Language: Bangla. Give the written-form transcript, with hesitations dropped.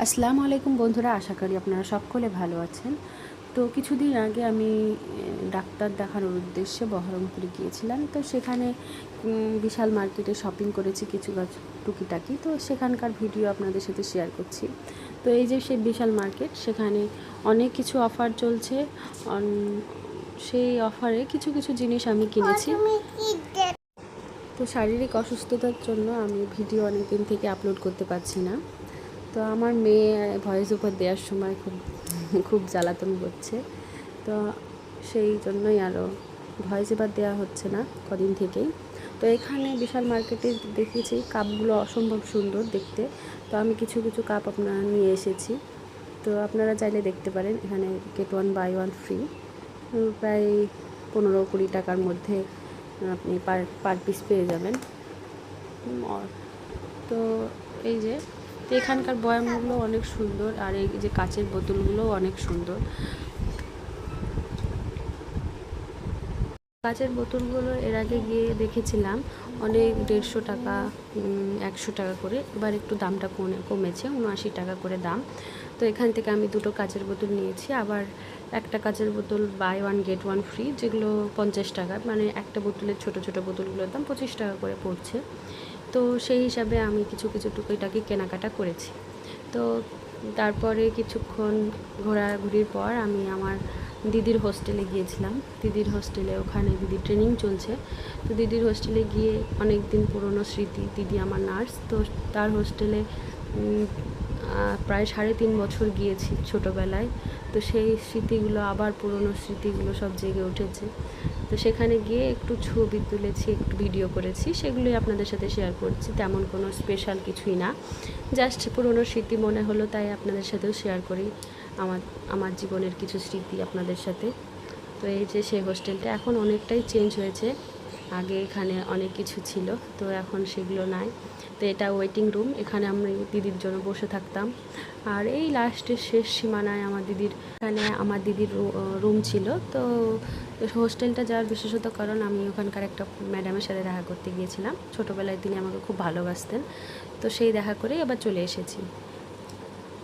আসসালামু আলাইকুম বন্ধুরা, আশা করি আপনারা সকলে ভালো আছেন। তো কিছুদিন আগে আমি ডাক্তার দেখানোর উদ্দেশ্যে বহরমপুরে গিয়েছিলাম। তো সেখানে বিশাল মার্কেটে শপিং করেছি কিছু টুকিটাকি। তো সেখানকার ভিডিও আপনাদের সাথে শেয়ার করছি। তো এই যে সেই বিশাল মার্কেট, সেখানে অনেক কিছু অফার চলছে। সেই অফারে কিছু কিছু জিনিস আমি কিনেছি। তো শারীরিক অসুস্থতার জন্য আমি ভিডিও অনেক দিন থেকে আপলোড করতে পারছি না। তো আমার মেয়ে ভয়েস ওভার দেওয়ার সময় খুব জ্বালাতন করছে। তো সেই জন্যই আরও ভয়েস ওভার দেওয়া হচ্ছে না কদিন থেকেই। তো এখানে বিশাল মার্কেটে দেখেছি কাপগুলো অসম্ভব সুন্দর দেখতে। তো আমি কিছু কিছু কাপ আপনারা নিয়ে এসেছি। তো আপনারা চাইলে দেখতে পারেন, এখানে get one buy one free. প্রায় 15-20 টাকার মধ্যে আপনি পার পিস পেয়ে যাবেন। তো এই যে এখানকার বয়ামগুলো অনেক সুন্দর, আর এই যে কাচের বোতলগুলোও অনেক সুন্দর। কাচের বোতলগুলো এর আগে গিয়ে দেখেছিলাম অনেক 150 টাকা 100 টাকা করে, এবার একটু দামটা কমেছে, 79 টাকা করে দাম। তো এখান থেকে আমি দুটো কাচের বোতল নিয়েছি। আবার একটা কাচের বোতল buy one get one free, যেগুলো 50 টাকা, মানে একটা বোতলের ছোটো ছোটো বোতলগুলোর দাম 25 টাকা করে পড়ছে। তো সেই হিসাবে আমি কিছু কিছু টুকিটাকি কেনাকাটা করেছি। তো তারপরে কিছুক্ষণ ঘোরাঘুরির পর আমি আমার দিদির হোস্টেলে গিয়েছিলাম। দিদির হোস্টেলে, ওখানে দিদির ট্রেনিং চলছে। তো দিদির হোস্টেলে গিয়ে অনেক দিন পুরনো স্মৃতি, দিদি আমার নার্স, তো তার হোস্টেলে প্রায় 3.5 বছর গিয়েছি ছোটোবেলায়। তো সেই স্মৃতিগুলো, আবার পুরনো স্মৃতিগুলো সব জেগে উঠেছে। তো সেখানে গিয়ে একটু ছবি তুলেছি, একটু ভিডিও করেছি, সেগুলোই আপনাদের সাথে শেয়ার করছি। তেমন কোনো স্পেশাল কিছুই না, জাস্ট পুরনো স্মৃতি মনে হলো, তাই আপনাদের সাথেও শেয়ার করি আমার জীবনের কিছু স্মৃতি আপনাদের সাথে। তো এই যে সেই হোস্টেলটা এখন অনেকটাই চেঞ্জ হয়েছে। আগে এখানে অনেক কিছু ছিল, তো এখন সেগুলো নাই। তো এটা ওয়েটিং রুম, এখানে আমি দিদির জন্য বসে থাকতাম। আর এই লাস্টের শেষ সীমানায় আমার দিদির রুম ছিল। তো হোস্টেলটা যাওয়ার বিশেষত কারণ, আমি ওখানকার একটা ম্যাডামের সাথে দেখা করতে গিয়েছিলাম। ছোটোবেলায় তিনি আমাকে খুব ভালোবাসতেন। তো সেই দেখা করেই আবার চলে এসেছি।